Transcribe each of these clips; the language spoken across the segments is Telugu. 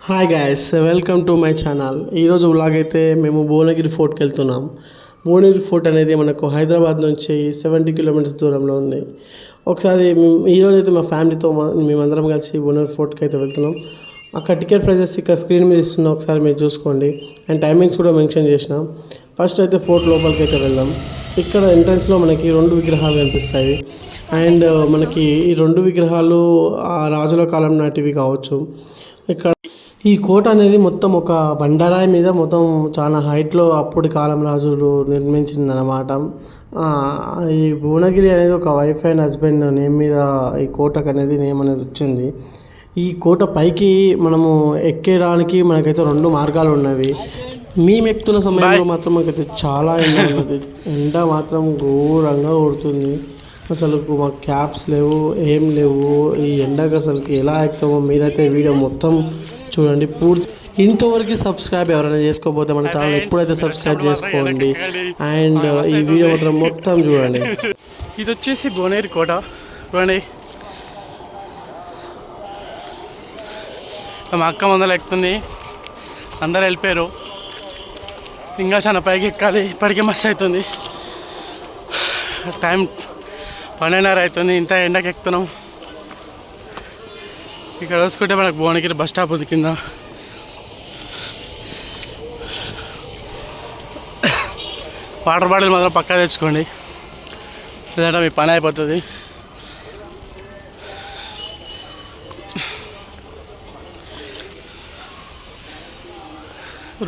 Hi guys, welcome to my channel. ఈరోజు వ్లాగ్ అయితే మేము భువనగిరి ఫోర్ట్కి వెళ్తున్నాం. భువనగిరి ఫోర్ట్ అనేది మనకు హైదరాబాద్ నుంచి 70 కిలోమీటర్స్ దూరంలో ఉంది. ఒకసారి ఈరోజు అయితే మా ఫ్యామిలీతో మేమందరం కలిసి భువనగిరి ఫోర్ట్కి అయితే వెళ్తున్నాం. అక్కడ టికెట్ ప్రైజెస్ ఇక్కడ స్క్రీన్ మీద ఇస్తున్నా, ఒకసారి మీరు చూసుకోండి. అండ్ టైమింగ్స్ కూడా మెన్షన్ చేసినాం. ఫస్ట్ అయితే ఫోర్ట్ లోపలికి అయితే వెళ్దాం. ఇక్కడ ఎంట్రన్స్లో మనకి 2 విగ్రహాలు కనిపిస్తాయి. అండ్ మనకి ఈ 2 విగ్రహాలు ఆ రాజుల కాలం నాటివి కావచ్చు. ఇక్కడ ఈ కోట అనేది మొత్తం ఒక బండరాయి మీద మొత్తం చాలా హైట్లో అప్పటి కాలం రాజులు నిర్మించిందనమాట. ఈ భువనగిరి అనేది ఒక వైఫ్ అండ్ హస్బెండ్ నేమ్ మీద ఈ కోటకు అనేది నేమ్ అనేది వచ్చింది. ఈ కోట పైకి మనము ఎక్కడానికి మనకైతే 2 మార్గాలు ఉన్నవి. మేము ఎక్కుతున్న సమయంలో మాత్రం మనకైతే చాలా ఎండ ఉన్నది. ఎండ మాత్రం ఘోరంగా కొడుతుంది. అసలు మాకు క్యాప్స్ లేవు, ఏం లేవు. ఈ ఎండకు అసలుకి ఎలా ఎక్కుతామో మీరైతే వీడియో మొత్తం చూడండి పూర్తి. ఇంతవరకు సబ్స్క్రైబ్ ఎవరైనా చేసుకోకపోతే మన ఛానల్ ఎప్పుడైతే సబ్స్క్రైబ్ చేసుకోండి. అండ్ ఈ వీడియో మొత్తం చూడండి. ఇది వచ్చేసి భువనగిరి కోట. చూడండి, మా అక్క ముందర ఎక్కుతుంది, అందరు వెళ్ళిపోయారు. ఇంకా చాలా పైకి ఎక్కాలి. ఇప్పటికే మస్తు అవుతుంది, టైం 12:30 అవుతుంది. ఇంత ఎండకి ఎక్కుతున్నాం. ఇక్కడ చూసుకుంటే మనకు భువనగిరి బస్ స్టాప్ ఉంది కింద. వాటర్ బాటిల్ మాత్రం పక్కా తెచ్చుకోండి, లేదంటే మీ పని అయిపోతుంది.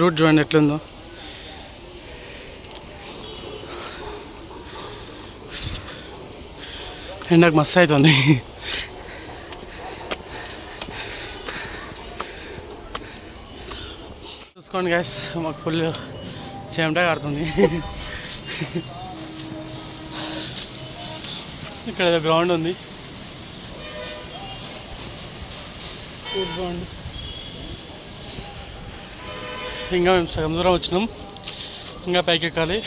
రూట్ చూడండి ఎట్లుందో. ఎండకు మస్తు అవుతుంది. చూసుకోండి గ్యాస్, మాకు ఫుల్ చెమట కారుతుంది. ఇక్కడ ఏదో గ్రౌండ్ ఉంది, స్పోర్ట్ గ్రౌండ్. ఇంకా మేము సగం దూరం వచ్చినాం, ఇంకా పైకి ఎక్కాలి.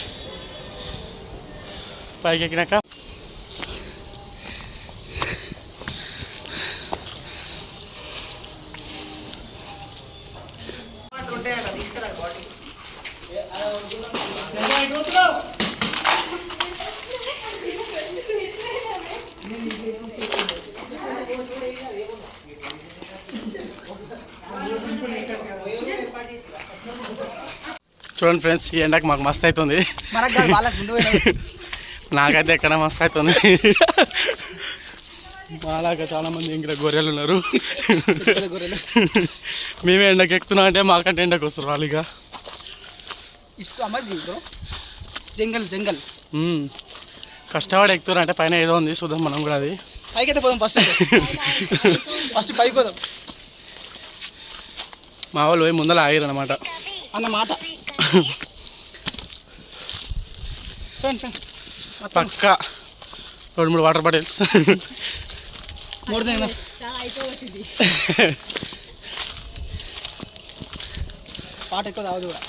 పైకి ఎక్కినాక చూడండి ఫ్రెండ్స్, ఈ ఎండకు మాకు మస్తు అవుతుంది. నాకైతే ఎక్కడ మస్తు అవుతుంది. మాలాగా చాలా మంది ఇంకా గొర్రెలు ఉన్నారు. మేమే ఎండకు ఎక్కుతున్నాం అంటే మాకంటే ఎండకు వస్తారు వాళ్ళు. ఇక జంగల్ జంగల్ కష్టపడి ఎక్కుతున్నారు అంటే పైన ఏదో ఉంది, చూద్దాం మనం కూడా. అది పైకైతే పోదాం, ఫస్ట్ పైకి పోదాం. మా వాళ్ళు పోయి ముందర ఆగిరు అన్నమాట. పక్క 2-3 వాటర్ బాటిల్స్. పాట ఎక్కువ తాగదు కూడా,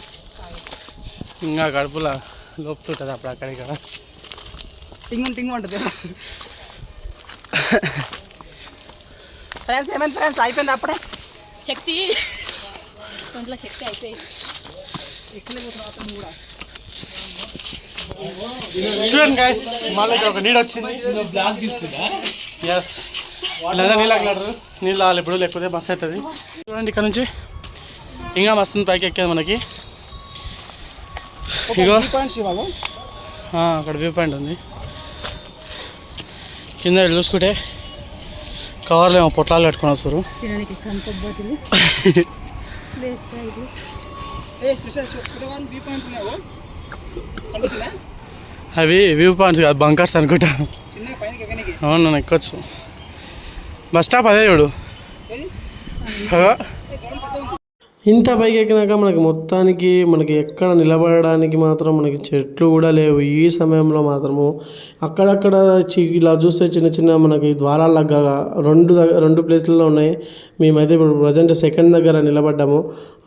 ఇంకా కడుపులో లోపుతుంటుంది అప్పుడు అక్కడిక్కడ. టింగు ఉంటుంది. ఫ్రెండ్స్ ఏమైంది ఫ్రెండ్స్, అయిపోయింది అప్పుడే శక్తి ఒంట్లో శక్తి అయిపోయింది. చూడండి గైస్, మళ్ళీ ఇక్కడ ఒక నీడ వచ్చింది. ఎస్, లేదా నీళ్ళు అక్కడ నీళ్ళు తాగాలి ఇప్పుడు, లేకపోతే బస్ అవుతుంది. చూడండి ఇక్కడ నుంచి ఇంకా మస్తు పైకి ఎక్కేది మనకి. ఇగో అక్కడ వ్యూ పాయింట్ ఉంది. కింద చూసుకుంటే కవర్లో ఏమో పొట్లాలు కట్టుకొని వస్తారు. అవి వ్యూ పాయింట్స్ కాదు, బంకర్స్ అనుకుంటా. అవును, నన్ను ఎక్కొచ్చు. బస్ స్టాప్ అదే చూడు. ఇంత పైకి ఎక్కినాక మనకి ఎక్కడ నిలబడడానికి మాత్రం మనకి చెట్లు కూడా లేవు. ఈ సమయంలో మాత్రము అక్కడక్కడ ఇలా చూస్తే చిన్న చిన్న మనకి ద్వారాలాగా 2 ప్లేస్లలో ఉన్నాయి. మేమైతే ఇప్పుడు ప్రజెంట్ సెకండ్ దగ్గర నిలబడ్డాము.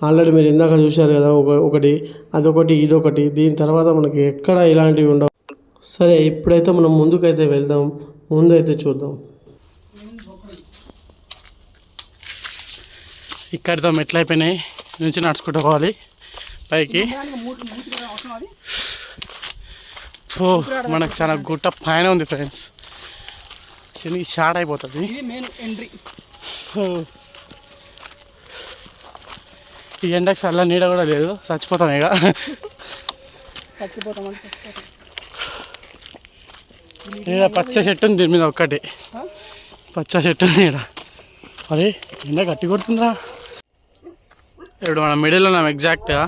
ఆల్రెడీ మీరు ఇందాక చూశారు కదా, ఒకటి అదొకటి ఇదొకటి. దీని తర్వాత మనకి ఎక్కడ ఇలాంటివి ఉండవు. సరే, ఇప్పుడైతే మనం ముందుకైతే వెళ్దాం. ముందైతే చూద్దాం. ఇక్కడితో మెట్లు అయిపోయినాయి, నుంచి నడుచుకుంటూ పోవాలి పైకి. ఓ మనకు చాలా గుట్ట పైన ఉంది ఫ్రెండ్స్, శని షార్ట్ అయిపోతుంది. ఈ ఎండకి చల్ల నీడ కూడా లేదు, చచ్చిపోతాం ఇక. ఈడ పచ్చ చెట్టు ఉంది దీని మీద, ఒక్కటి పచ్చ చెట్టు ఉంది ఈడ. అరే ఎండ గట్టి కొడుతుందా. ఇప్పుడు మనం మిడిల్ ఉన్నాం ఎగ్జాక్ట్గా.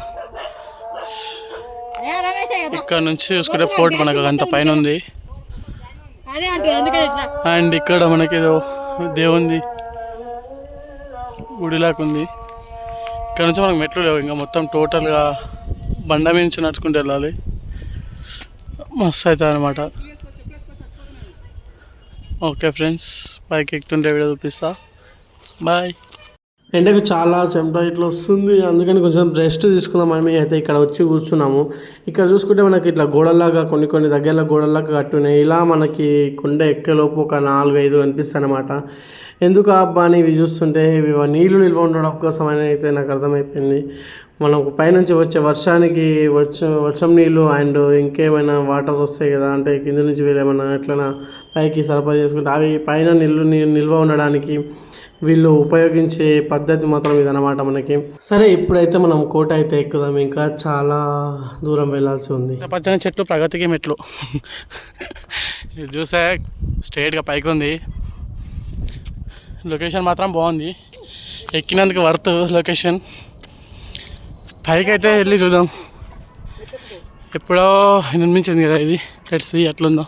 ఇక్కడ నుంచి చూసుకుంటే ఫోర్ట్ మనకు అంత పైన ఉంది. అండ్ ఇక్కడ మనకి ఏదో దేవుంది గుడిలాగా ఉంది. ఇక్కడ నుంచి మనకు మెట్లు లేవు, ఇంకా మొత్తం టోటల్గా బండ మీద నుంచి నడుచుకుంటూ వెళ్ళాలి. మస్తు అవుతుంది అనమాట. ఓకే ఫ్రెండ్స్, పైకి ఎక్కుతుంటే వీడియో చూపిస్తా. బాయ్. ఎండకు చాలా చెమట ఇట్లా వస్తుంది, అందుకని కొంచెం రెస్ట్ తీసుకుందామని మేము అయితే ఇక్కడ వచ్చి కూర్చున్నాము. ఇక్కడ చూసుకుంటే మనకి ఇట్లా గోడల్లాగా కొన్ని దగ్గరలో గోడల్లాగా కట్టున్నాయి. ఇలా మనకి కొండ ఎక్కేలోపు ఒక 4-5 అనిపిస్తాయి అన్నమాట. ఎందుకు అబ్బా అని ఇవి చూస్తుంటే ఇవి నీళ్ళు నిల్వ ఉండడం కోసం అని అయితే నాకు అర్థమైపోయింది. మనం పైనుంచి వచ్చే వర్షం నీళ్ళు అండ్ ఇంకేమైనా వాటర్ వస్తాయి కదా, అంటే కింద నుంచి వీళ్ళేమైనా ఎట్లైనా పైకి సరఫరా చేసుకుంటే అవి పైన నిల్వ ఉండడానికి వీళ్ళు ఉపయోగించే పద్ధతి మాత్రం ఇదన్నమాట మనకి. సరే ఇప్పుడైతే మనం కోట అయితే ఎక్కుదాం, ఇంకా చాలా దూరం వెళ్ళాల్సి ఉంది. పచ్చని చెట్లు ప్రగతికి మెట్లు. ఇది చూసా స్ట్రైట్గా పైకి ఉంది. లొకేషన్ మాత్రం బాగుంది, ఎక్కినందుకు వర్త్ లొకేషన్. పైకి అయితే వెళ్ళి చూద్దాం. ఎప్పుడో నిర్మించింది కదా ఇది, లెట్స్ సీ ఎట్లుందో.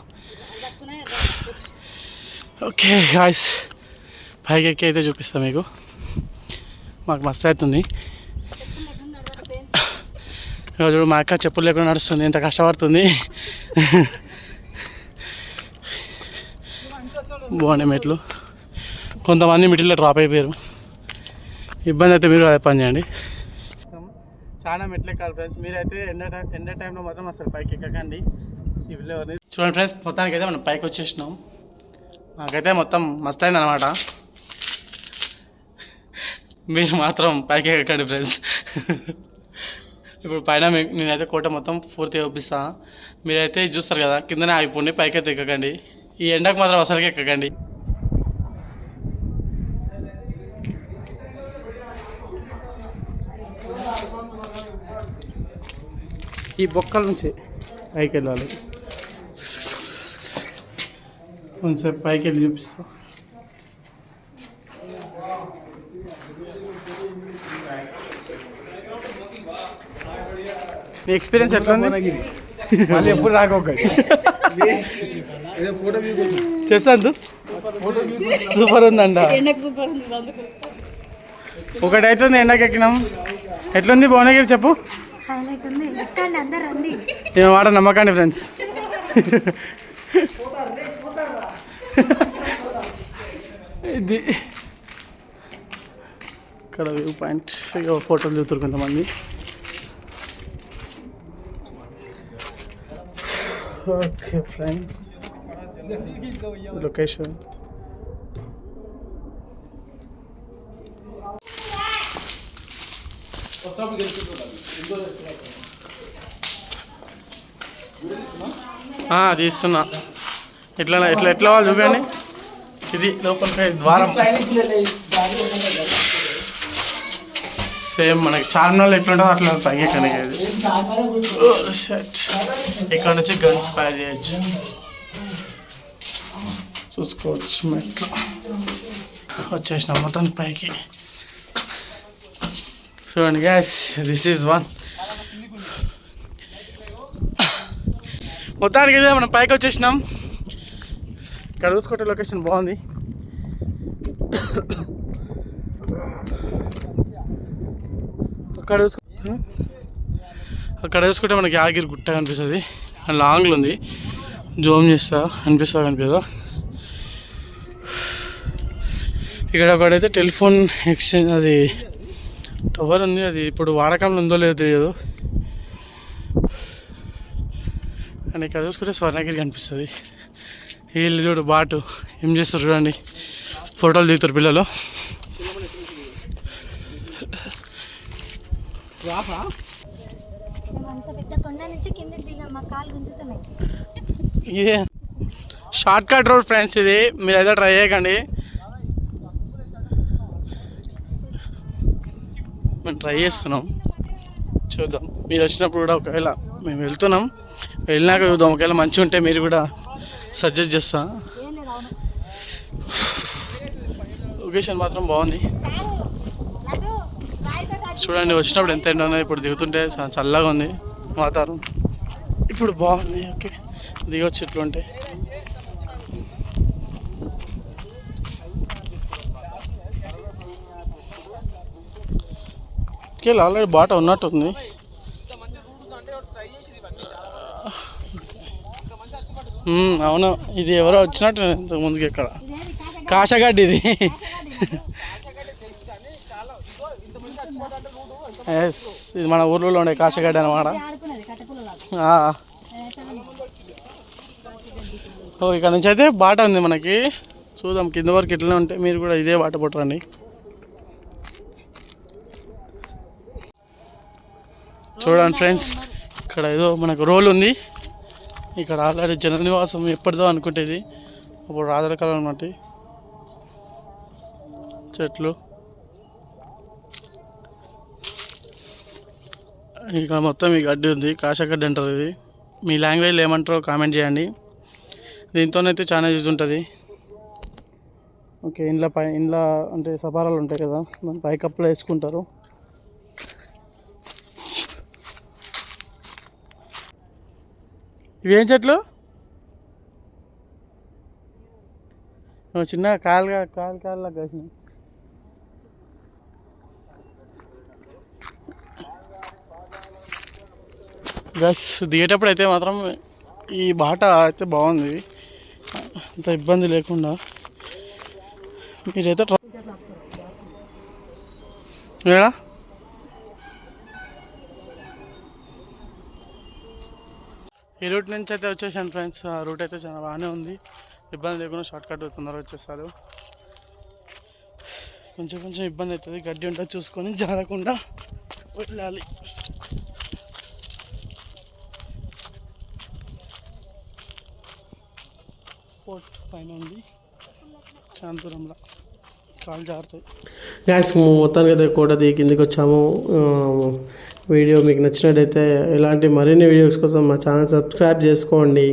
ఓకే గాయ్స్, పైకి ఎక్కి అయితే చూపిస్తాను మీకు. మాకు మస్తు అవుతుంది. చూడు మా అక్క చెప్పులు లేకుండా నడుస్తుంది, ఎంత కష్టపడుతుంది. బాగున్నాయి మెట్లు. కొంతమంది మిడిల్లో డ్రాప్ అయిపోయారు, ఇబ్బంది అయితే మీరు అదే పని చేయండి. చాలా మెట్లు ఎక్కాలి ఫ్రెండ్స్. మీరైతే ఎండ టైంలో మాత్రం అసలు పైకి ఎక్కకండి. చూడండి ఫ్రెండ్స్, మొత్తానికి అయితే మనం పైకి వచ్చేసినాం. మాకైతే మొత్తం మస్తు అయింది అనమాట. మీరు మాత్రం పైకి ఎక్కకండి ఫ్రెండ్స్. ఇప్పుడు పైన నేనైతే కోట మొత్తం పూర్తిగా చూపిస్తా. మీరైతే చూస్తారు కదా, కిందనే ఆగిపోండి, పైకి అయితే ఎక్కకండి. ఈ ఎండకు మాత్రం అసలుకి ఎక్కకండి. ఈ బొక్కల నుంచి పైకి వెళ్ళాలి. కొంచెం పైకి వెళ్ళి చూపిస్తా. మీ ఎక్స్పీరియన్స్ ఎట్లా ఉంది? మళ్ళీ ఎప్పుడు రాకొకటి ఫోటో వ్యూ కోసం చెప్తాను. సూపర్ ఉందంట. ఒకటి అవుతుంది ఎండకి ఎక్కినాం. ఎట్లుంది భువనగిరి చెప్పు. హైలైట్ ఉంది, ఎక్కండి అందరు రండి. నేను మాట నమ్మకండి ఫ్రెండ్స్. ఇది ఇక్కడ వ్యూ పాయింట్. ఇక ఫోటోలు దిగుతారు కొంతమంది. ఓకే ఫ్రెండ్స్, లొకేషన్ తీస్తున్నా. ఎట్లా వాళ్ళు చూపండి. ఇది లోపలికి ద్వారం. సేమ్ మనకి చార్మినార్లో ఎట్లుంటుందో అట్లా పైకి ఎక్కడికి. ఇక్కడ నుంచి గన్స్ ఫైర్ చేయొచ్చు, చూసుకోవచ్చు. మెట్లు వచ్చేసినాం మొత్తానికి పైకి. చూడండి గ్యాస్, దిస్ ఈజ్ వన్. మొత్తానికి అయితే మనం పైకి వచ్చేసినాం. ఇక్కడ చూసుకుంటే లొకేషన్ బాగుంది. అక్కడ చూసుకుంటే మనకి యాదగిరి గుట్ట కనిపిస్తుంది, లాంగ్లో ఉంది. జూమ్ చేస్తా కనిపిస్తుందో. ఇక్కడ ఒకటైతే టెలిఫోన్ ఎక్స్చేంజ్ అది టవర్ ఉంది, అది ఇప్పుడు వాడకంలో ఉందో లేదో తెలియదు. అండ్ ఇక్కడ చూసుకుంటే స్వర్ణగిరి కనిపిస్తుంది. వీళ్ళు చూడు బాటు ఏం చేస్తారు చూడండి, ఫోటోలు దిగుతారు పిల్లలు. రాఫా మేము అంత పెద్ద కొండ నుంచి కిందకి దిగాం, మా కాలు గుంజుతున్నాయి. ఇదే షార్ట్ కట్ రోడ్ ఫ్రెండ్స్, ఇది మీరు అయితే ట్రై చేయకండి. మేము ట్రై చేస్తున్నాం, చూద్దాం. మీరు వచ్చినప్పుడు కూడా ఒకవేళ మేము వెళ్తున్నాం, వెళ్ళినాక చూద్దాం. ఒకవేళ మంచిగా ఉంటే మీరు కూడా సజెస్ట్ చేస్తా. లొకేషన్ మాత్రం బాగుంది. చూడండి వచ్చినప్పుడు ఎంత ఎండ ఉన్నది, ఇప్పుడు దిగుతుంటే చల్లగా ఉంది వాతావరణం. ఇప్పుడు బాగుంది. ఓకే దిగొచ్చు ఇట్లుంటే. ఓకే ఆల్రెడీ బాట ఉన్నట్టుంది. అవును, ఇది ఎవరో వచ్చినట్టు ఇంతకు ముందుకి. ఇక్కడ కాశగడ్డి ఇది. ఎస్, ఇది మన ఊర్లో ఉండే కాశగడ్డి అనమాట. ఓ ఇక్కడ నుంచి అయితే బాట ఉంది మనకి. చూద్దాం కింద వరకు ఇట్లనే ఉంటే మీరు కూడా ఇదే బాట పట్టరండి. చూడండి ఫ్రెండ్స్, ఇక్కడ ఏదో మనకు రోల్ ఉంది. ఇక్కడ ఆల్రెడీ జన నివాసం ఎప్పటిదో అనుకుంటేది. అప్పుడు రాజుల కాలం అన్నమాట. చెట్లు ఇక్కడ మొత్తం ఈ గడ్డి ఉంది, కాశగడ్డి అంటారు ఇది. మీ లాంగ్వేజ్లో ఏమంటారో కామెంట్ చేయండి. దీంతోనైతే చాలా యూజ్ ఉంటుంది. ఓకే ఇంట్లో అంటే సపారాలు ఉంటాయి కదా, దాని పైకప్పులో వేసుకుంటారు. ఇవేం చెట్లు? చిన్న కాయలుగా కాసినాయి. గస్ దిగేటప్పుడు అయితే మాత్రం ఈ బాట అయితే బాగుంది, అంత ఇబ్బంది లేకుండా. మీరైతే ఏడా ఈ రూట్ నుంచి అయితే వచ్చేసాను ఫ్రెండ్స్. ఆ రూట్ అయితే చాలా బాగానే ఉంది, ఇబ్బంది లేకుండా షార్ట్ కట్ తొందరగా వచ్చేస్తారు. కొంచెం ఇబ్బంది అవుతుంది, గడ్డి ఉంటుంది చూసుకొని జారకుండా వెళ్ళాలి. ఫోర్ట్ పైన ఉంది, చాలా దూరంలో, కాలు జారుతాయి. గ్యాస్ మొత్తానికి అయితే కోట దిగి కిందికి వచ్చాము. వీడియో మీకు నచ్చినట్టయితే ఇలాంటి మరిన్ని వీడియోస్ కోసం మా ఛానల్ సబ్స్క్రైబ్ చేసుకోండి.